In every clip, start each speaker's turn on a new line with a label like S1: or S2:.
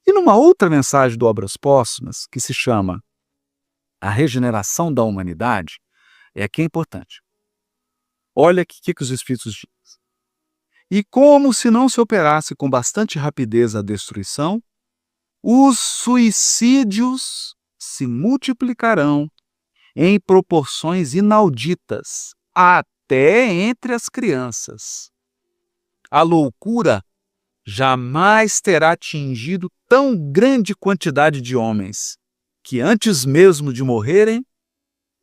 S1: E numa outra mensagem do Obras Póstumas, que se chama A Regeneração da Humanidade, é aqui é importante. Olha o que os Espíritos dizem. E como se não se operasse com bastante rapidez a destruição, os suicídios se multiplicarão em proporções inauditas, até entre as crianças. A loucura jamais terá atingido tão grande quantidade de homens, que antes mesmo de morrerem,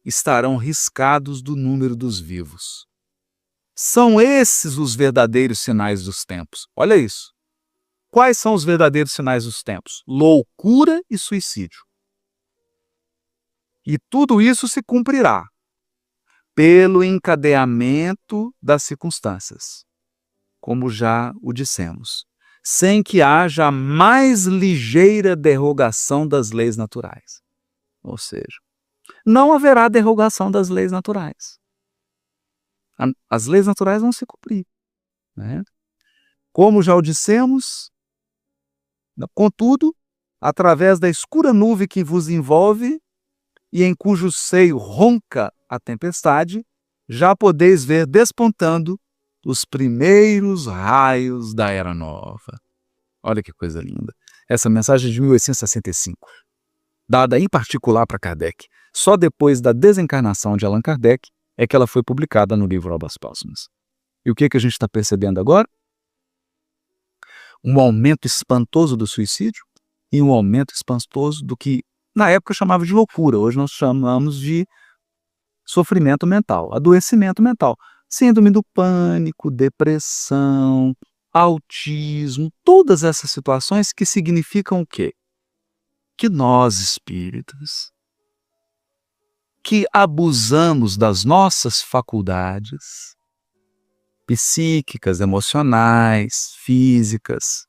S1: estarão riscados do número dos vivos. São esses os verdadeiros sinais dos tempos. Olha isso. Quais são os verdadeiros sinais dos tempos? Loucura e suicídio. E tudo isso se cumprirá pelo encadeamento das circunstâncias, como já o dissemos, sem que haja a mais ligeira derrogação das leis naturais. Ou seja, não haverá derrogação das leis naturais. As leis naturais vão se cumprir, né? Como já o dissemos, contudo, através da escura nuvem que vos envolve e em cujo seio ronca a tempestade, já podeis ver despontando os primeiros raios da Era Nova. Olha que coisa linda. Essa mensagem é de 1865, dada em particular para Kardec. Só depois da desencarnação de Allan Kardec é que ela foi publicada no livro Obras Póstumas. E o que a gente está percebendo agora? Um aumento espantoso do suicídio e um aumento espantoso do que na época chamava de loucura, hoje nós chamamos de sofrimento mental, adoecimento mental. Síndrome do pânico, depressão, autismo, todas essas situações que significam o quê? Que nós, espíritas, que abusamos das nossas faculdades psíquicas, emocionais, físicas,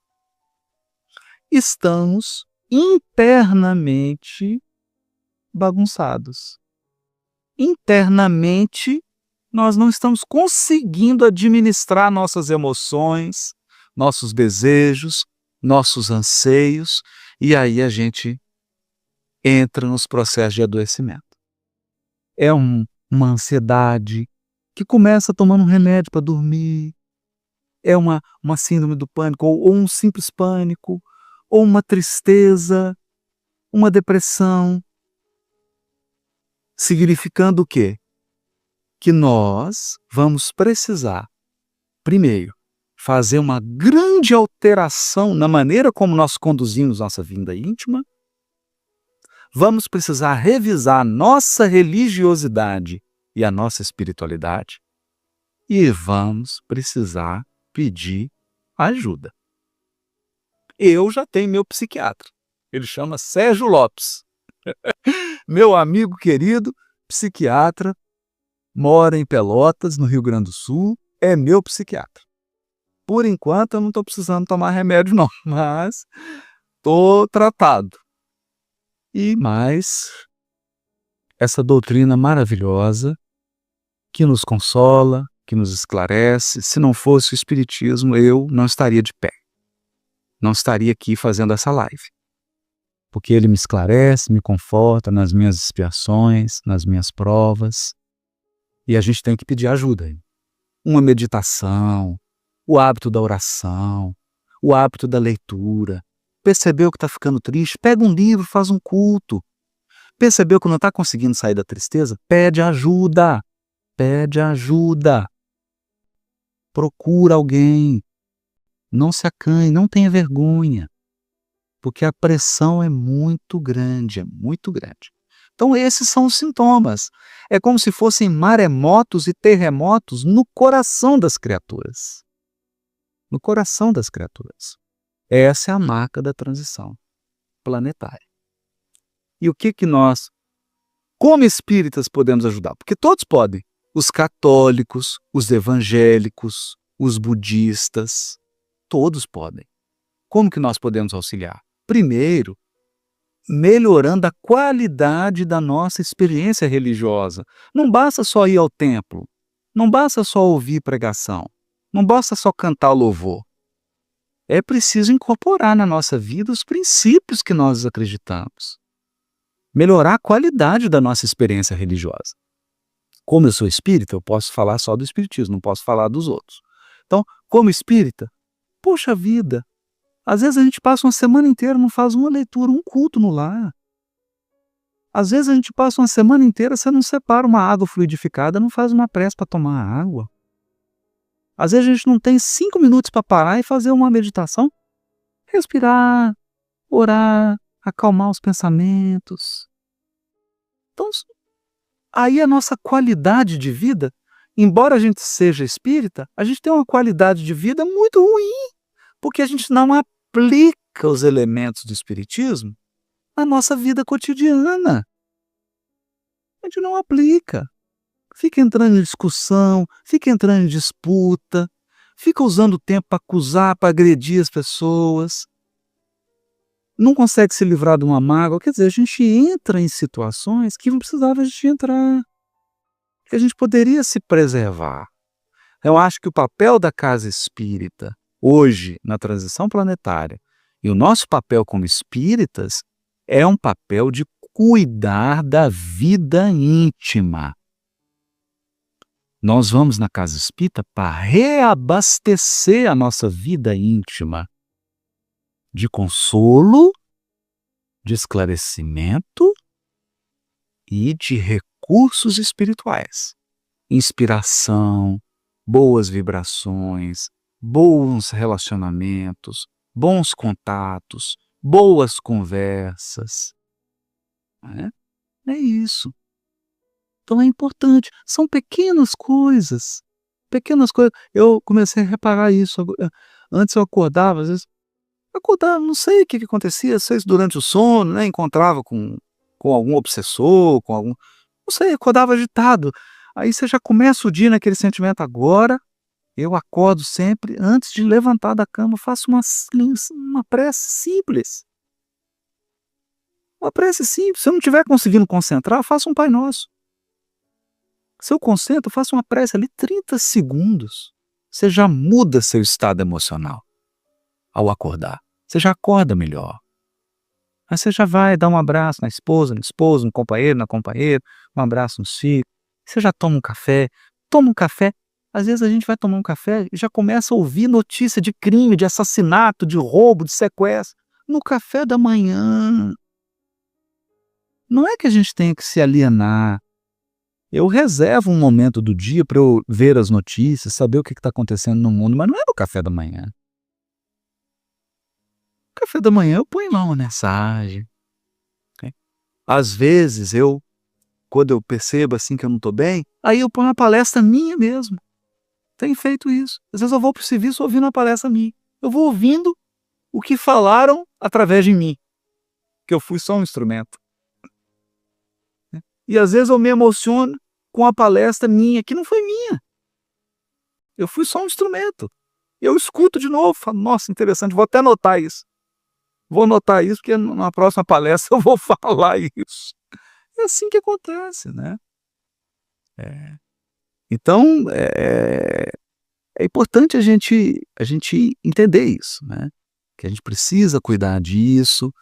S1: estamos internamente bagunçados. Internamente, nós não estamos conseguindo administrar nossas emoções, nossos desejos, nossos anseios, e aí a gente entra nos processos de adoecimento. É uma ansiedade que começa tomando um remédio para dormir, é uma síndrome do pânico, ou um simples pânico, ou uma tristeza, uma depressão, significando o quê? Que nós vamos precisar, primeiro, fazer uma grande alteração na maneira como nós conduzimos nossa vida íntima, vamos precisar revisar nossa religiosidade e a nossa espiritualidade, e vamos precisar pedir ajuda. Eu já tenho meu psiquiatra, ele chama Sérgio Lopes, meu amigo querido, psiquiatra, mora em Pelotas, no Rio Grande do Sul, é meu psiquiatra. Por enquanto eu não estou precisando tomar remédio não, mas estou tratado. E mais essa doutrina maravilhosa que nos consola, que nos esclarece. Se não fosse o Espiritismo, eu não estaria de pé. Não estaria aqui fazendo essa live. Porque ele me esclarece, me conforta nas minhas expiações, nas minhas provas. E a gente tem que pedir ajuda. Uma meditação, o hábito da oração, o hábito da leitura. Percebeu que está ficando triste? Pega um livro, faz um culto. Percebeu que não está conseguindo sair da tristeza? Pede ajuda. Pede ajuda. Procura alguém. Não se acanhe, não tenha vergonha. Porque a pressão é muito grande, é muito grande. Então esses são os sintomas. É como se fossem maremotos e terremotos no coração das criaturas. No coração das criaturas. Essa é a marca da transição planetária. E o que nós, como espíritas, podemos ajudar? Porque todos podem. Os católicos, os evangélicos, os budistas, todos podem. Como que nós podemos auxiliar? Primeiro, melhorando a qualidade da nossa experiência religiosa. Não basta só ir ao templo, não basta só ouvir pregação, não basta só cantar louvor. é preciso incorporar na nossa vida os princípios que nós acreditamos. Melhorar a qualidade da nossa experiência religiosa. Como eu sou espírita, eu posso falar só do espiritismo, não posso falar dos outros. Então, como espírita, poxa vida, às vezes a gente passa uma semana inteira, não faz uma leitura, um culto no lar. Às vezes a gente passa uma semana inteira, você não separa uma água fluidificada, não faz uma prece para tomar água. Às vezes a gente não tem 5 minutos para parar e fazer uma meditação, respirar, orar, acalmar os pensamentos. Então, aí a nossa qualidade de vida, embora a gente seja espírita, a gente tem uma qualidade de vida muito ruim, porque a gente não aplica os elementos do espiritismo na nossa vida cotidiana. A gente não aplica. Fica entrando em discussão, fica entrando em disputa, fica usando o tempo para acusar, para agredir as pessoas. Não consegue se livrar de uma mágoa. Quer dizer, a gente entra em situações que não precisava a gente entrar, que a gente poderia se preservar. Eu acho que o papel da casa espírita, hoje, na transição planetária, e o nosso papel como espíritas, é um papel de cuidar da vida íntima. Nós vamos na casa espírita para reabastecer a nossa vida íntima de consolo, de esclarecimento e de recursos espirituais. Inspiração, boas vibrações, bons relacionamentos, bons contatos, boas conversas. É isso. Então é importante. São pequenas coisas. Pequenas coisas. Eu comecei a reparar isso. Antes eu acordava, às vezes. Acordava, não sei o que acontecia, às vezes durante o sono, né? Encontrava com algum obsessor, com algum. Não sei, acordava agitado. Aí você já começa o dia naquele sentimento. Agora eu acordo sempre, antes de levantar da cama, faço uma prece simples. Uma prece simples. Se eu não estiver conseguindo concentrar, faço um Pai Nosso. Se eu concentro, faço uma prece ali, 30 segundos. Você já muda seu estado emocional ao acordar. Você já acorda melhor. Aí você já vai dar um abraço na esposa, no esposo, no companheiro, na companheira, um abraço nos filhos. Você já toma um café. Toma um café. Às vezes a gente vai tomar um café e já começa a ouvir notícia de crime, de assassinato, de roubo, de sequestro. No café da manhã. Não é que a gente tenha que se alienar. Eu reservo um momento do dia para eu ver as notícias, saber o que está acontecendo no mundo, mas não é no café da manhã. No café da manhã eu ponho lá uma mensagem. Okay? Às vezes quando eu percebo assim que eu não estou bem, aí eu ponho uma palestra minha mesmo. Tenho feito isso. Às vezes eu vou para o serviço ouvindo uma palestra minha. Eu vou ouvindo o que falaram através de mim, que eu fui só um instrumento. E às vezes eu me emociono com a palestra minha, que não foi minha. Eu fui só um instrumento. Eu escuto de novo, falo, nossa, interessante, vou até anotar isso. Vou anotar isso, porque na próxima palestra eu vou falar isso. É assim que acontece, né? Então, é importante a gente entender isso, né? Que a gente precisa cuidar disso,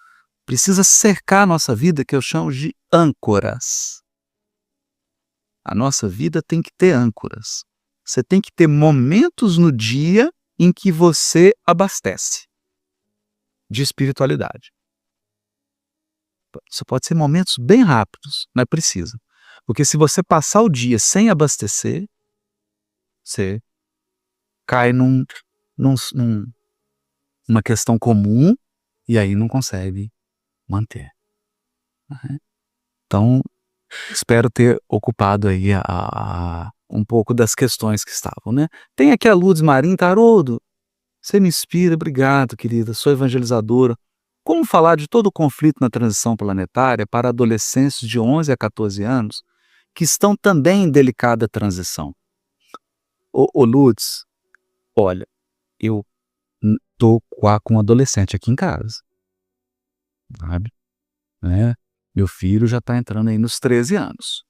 S1: precisa cercar a nossa vida, que eu chamo de âncoras. A nossa vida tem que ter âncoras. Você tem que ter momentos no dia em que você abastece de espiritualidade. Isso pode ser momentos bem rápidos, não é preciso. Porque se você passar o dia sem abastecer, você cai numa questão comum e aí não consegue manter. Então, espero ter ocupado aí um pouco das questões que estavam, né? Tem aqui a Lourdes Marinho, Haroldo, você me inspira, obrigado, querida, sou evangelizadora. Como falar de todo o conflito na transição planetária para adolescentes de 11 a 14 anos que estão também em delicada transição? Ô Lourdes, olha, eu tô com um adolescente aqui em casa, sabe? Né? Meu filho já está entrando aí nos 13 anos.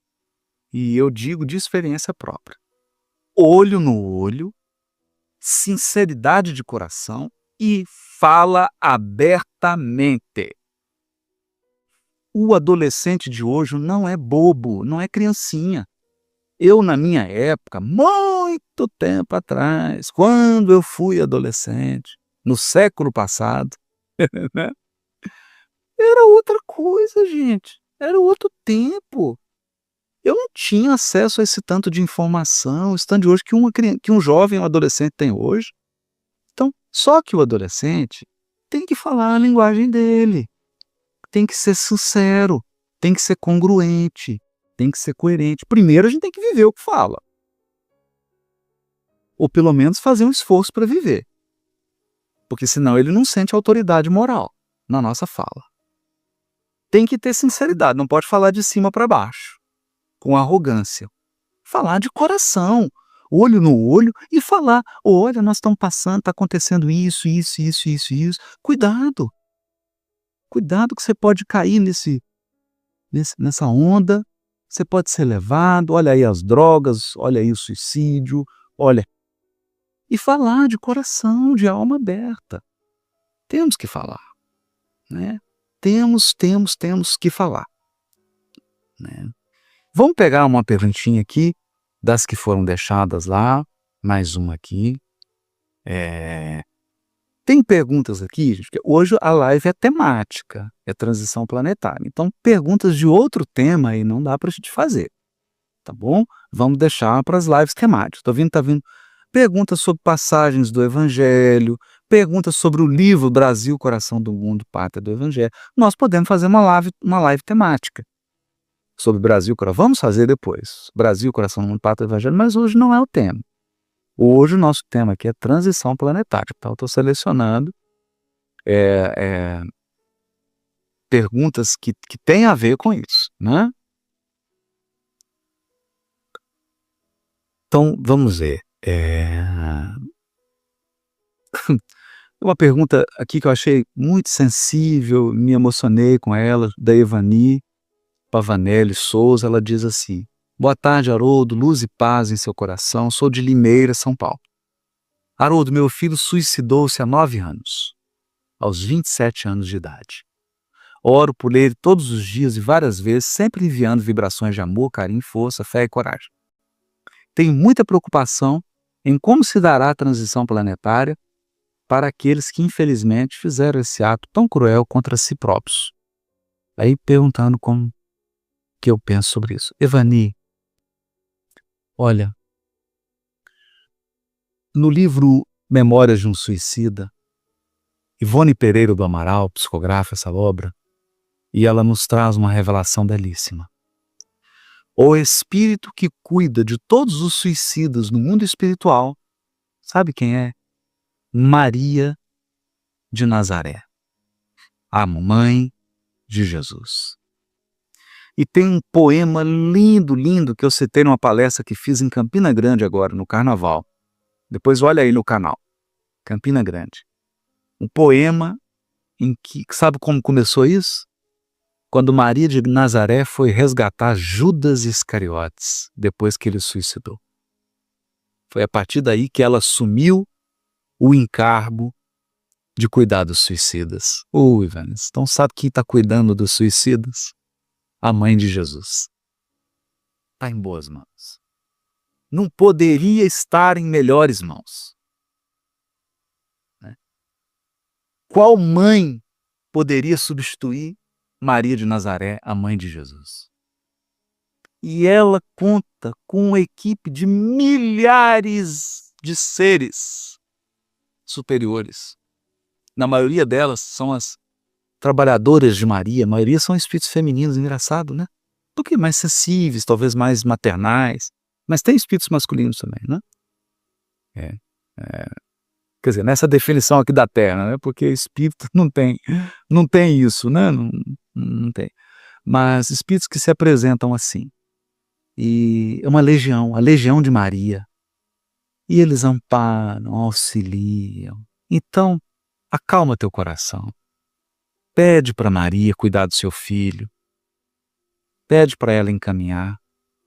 S1: E eu digo de experiência própria. Olho no olho, sinceridade de coração, e fala abertamente. O adolescente de hoje não é bobo, não é criancinha. Eu, na minha época, muito tempo atrás, quando eu fui adolescente, no século passado, né, era outra coisa, gente. Era outro tempo. Eu não tinha acesso a esse tanto de informação, esse tanto de hoje que um jovem, um adolescente tem hoje. Então, só que o adolescente tem que falar a linguagem dele, tem que ser sincero, tem que ser congruente, tem que ser coerente. Primeiro a gente tem que viver o que fala. Ou pelo menos fazer um esforço para viver. Porque senão ele não sente autoridade moral na nossa fala. Tem que ter sinceridade, não pode falar de cima para baixo, com arrogância. Falar de coração, olho no olho e falar, olha, nós estamos passando, está acontecendo isso. Cuidado. Cuidado que você pode cair nessa onda, você pode ser levado, olha aí as drogas, olha aí o suicídio, olha. E falar de coração, de alma aberta. Temos que falar, né? Temos que falar, né? Vamos pegar uma perguntinha aqui, das que foram deixadas lá, mais uma aqui. Tem perguntas aqui, gente, que hoje a live é temática, é transição planetária. Então, perguntas de outro tema aí não dá para a gente fazer, tá bom? Vamos deixar para as lives temáticas. Tá vindo perguntas sobre passagens do Evangelho, perguntas sobre o livro Brasil, Coração do Mundo, Pátria do Evangelho. Nós podemos fazer uma live temática sobre Brasil, vamos fazer depois. Brasil, Coração do Mundo, Pátria do Evangelho, mas hoje não é o tema. Hoje o nosso tema aqui é transição planetária. Então eu estou selecionando perguntas que têm a ver com isso, né? Então vamos ver. Uma pergunta aqui que eu achei muito sensível, me emocionei com ela, da Evani Pavanelli Souza. Ela diz assim: boa tarde, Haroldo, luz e paz em seu coração, sou de Limeira, São Paulo. Haroldo, meu filho suicidou-se há 9 anos, aos 27 anos de idade. Oro por ele todos os dias e várias vezes, sempre enviando vibrações de amor, carinho, força, fé e coragem. Tenho muita preocupação em como se dará a transição planetária para aqueles que infelizmente fizeram esse ato tão cruel contra si próprios. Aí perguntando como que eu penso sobre isso. Evani, olha, no livro Memórias de um Suicida, Ivone Pereira do Amaral psicografa essa obra e ela nos traz uma revelação belíssima. O espírito que cuida de todos os suicidas no mundo espiritual, sabe quem é? Maria de Nazaré, a mãe de Jesus. E tem um poema lindo que eu citei numa palestra que fiz em Campina Grande agora, no Carnaval. Depois olha aí no canal, Campina Grande. Um poema em que, sabe como começou isso? Quando Maria de Nazaré foi resgatar Judas Iscariotes, depois que ele suicidou. Foi a partir daí que ela assumiu o encargo de cuidar dos suicidas. Ivanes, então sabe quem está cuidando dos suicidas? A mãe de Jesus. Está em boas mãos. Não poderia estar em melhores mãos. Né? Qual mãe poderia substituir Maria de Nazaré, a mãe de Jesus? E ela conta com uma equipe de milhares de seres superiores. Na maioria delas são as trabalhadoras de Maria, a maioria são espíritos femininos, engraçado, né? Um pouquinho mais sensíveis, talvez mais maternais, mas tem espíritos masculinos também, né? Quer dizer, nessa definição aqui da Terra, né? Porque espírito não tem isso, né? Não tem. Mas espíritos que se apresentam assim. E é uma legião, a legião de Maria. E eles amparam, auxiliam. Então, acalma teu coração. Pede para Maria cuidar do seu filho. Pede para ela encaminhar,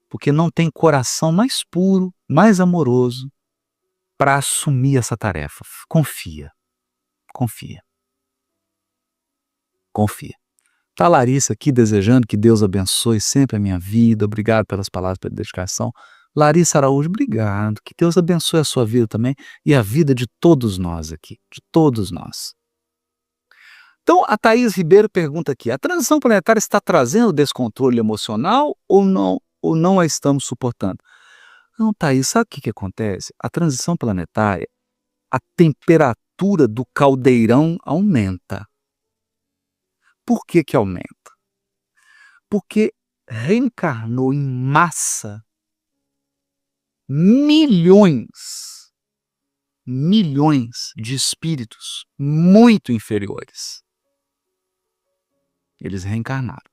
S1: porque não tem coração mais puro, mais amoroso para assumir essa tarefa. Confia. Confia. Confia. Tá a Larissa aqui desejando que Deus abençoe sempre a minha vida. Obrigado pelas palavras, pela dedicação. Larissa Araújo, obrigado. Que Deus abençoe a sua vida também e a vida de todos nós aqui, de todos nós. Então, a Thaís Ribeiro pergunta aqui, a transição planetária está trazendo descontrole emocional ou não a estamos suportando? Não, Thaís, sabe o que acontece? A transição planetária, a temperatura do caldeirão aumenta. Por que aumenta? Porque reencarnou em massa milhões de espíritos muito inferiores. Eles reencarnaram.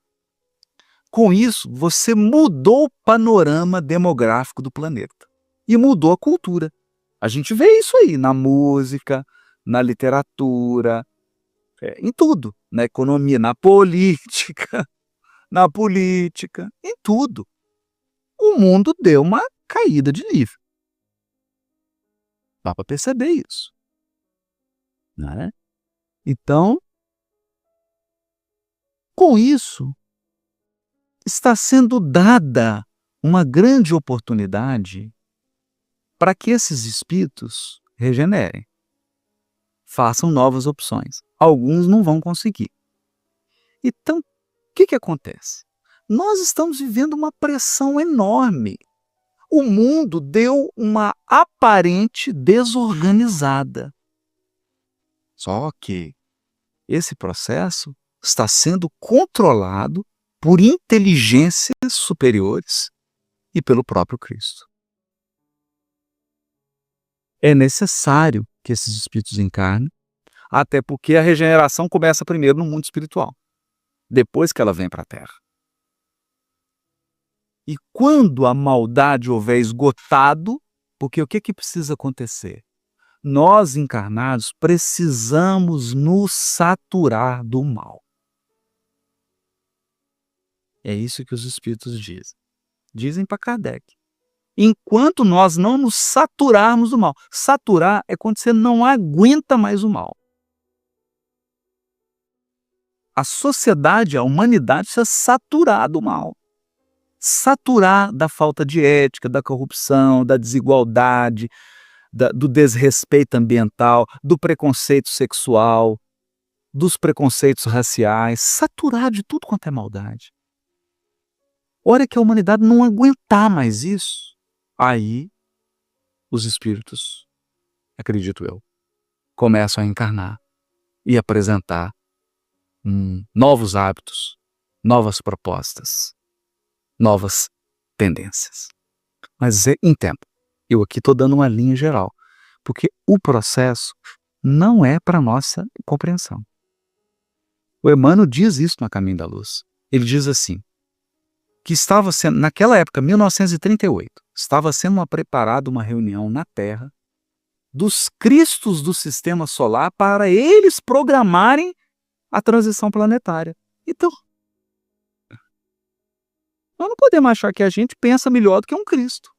S1: Com isso, você mudou o panorama demográfico do planeta e mudou a cultura. A gente vê isso aí na música, na literatura, em tudo, na economia, na política, em tudo. O mundo deu uma caída de nível. Dá para perceber isso. Né? Então, com isso, está sendo dada uma grande oportunidade para que esses espíritos regenerem, façam novas opções. Alguns não vão conseguir. Então, o que acontece? Nós estamos vivendo uma pressão enorme. O mundo deu uma aparente desorganizada. Só que esse processo está sendo controlado por inteligências superiores e pelo próprio Cristo. É necessário que esses espíritos encarnem, até porque a regeneração começa primeiro no mundo espiritual, depois que ela vem para a Terra. E quando a maldade houver esgotado, porque o que precisa acontecer? Nós encarnados precisamos nos saturar do mal. É isso que os espíritos dizem. Dizem para Kardec. Enquanto nós não nos saturarmos do mal. Saturar é quando você não aguenta mais o mal. A sociedade, a humanidade precisa saturar do mal. Saturar da falta de ética, da corrupção, da desigualdade, do desrespeito ambiental, do preconceito sexual, dos preconceitos raciais, saturar de tudo quanto é maldade. Hora que a humanidade não aguentar mais isso, aí os espíritos, acredito eu, começam a encarnar e apresentar novos hábitos, novas propostas, novas tendências. Mas em tempo. Eu aqui estou dando uma linha geral, porque o processo não é para nossa compreensão. O Emmanuel diz isso no A Caminho da Luz. Ele diz assim, que estava sendo, naquela época, 1938, estava sendo preparada uma reunião na Terra dos cristos do sistema solar para eles programarem a transição planetária. Então, nós não podemos achar que a gente pensa melhor do que um Cristo.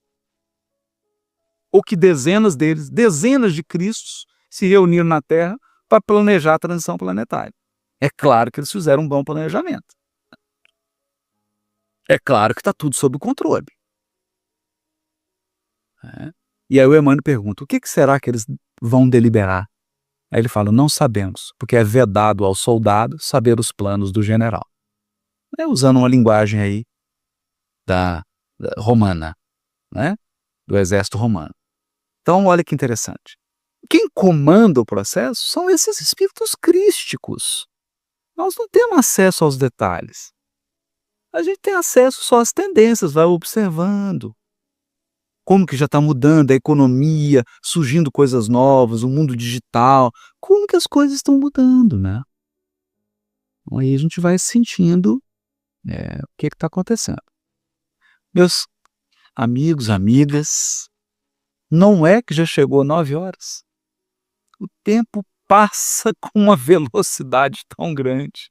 S1: Ou que dezenas deles, dezenas de Cristos, se reuniram na Terra para planejar a transição planetária. É claro que eles fizeram um bom planejamento. É claro que está tudo sob controle. E aí o Emmanuel pergunta, o que será que eles vão deliberar? Aí ele fala, não sabemos, porque é vedado ao soldado saber os planos do general. Usando uma linguagem aí da romana, né? Do exército romano. Então, olha que interessante. Quem comanda o processo são esses espíritos crísticos. Nós não temos acesso aos detalhes. A gente tem acesso só às tendências, vai observando. Como que já está mudando a economia, surgindo coisas novas, o mundo digital. Como que as coisas estão mudando, né? Aí a gente vai sentindo o que está acontecendo. Meus amigos, amigas, não é que já chegou 9 horas? O tempo passa com uma velocidade tão grande.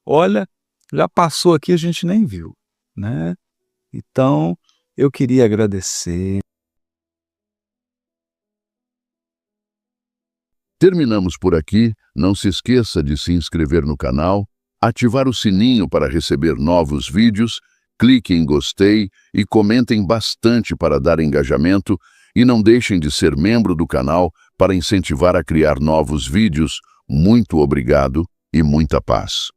S1: Olha, já passou aqui, a gente nem viu, né? Então, eu queria agradecer
S2: Terminamos por aqui. Não se esqueça de se inscrever no canal, ativar o sininho para receber novos vídeos, clique em gostei e comentem bastante para dar engajamento e não deixem de ser membro do canal para incentivar a criar novos vídeos. Muito obrigado e muita paz.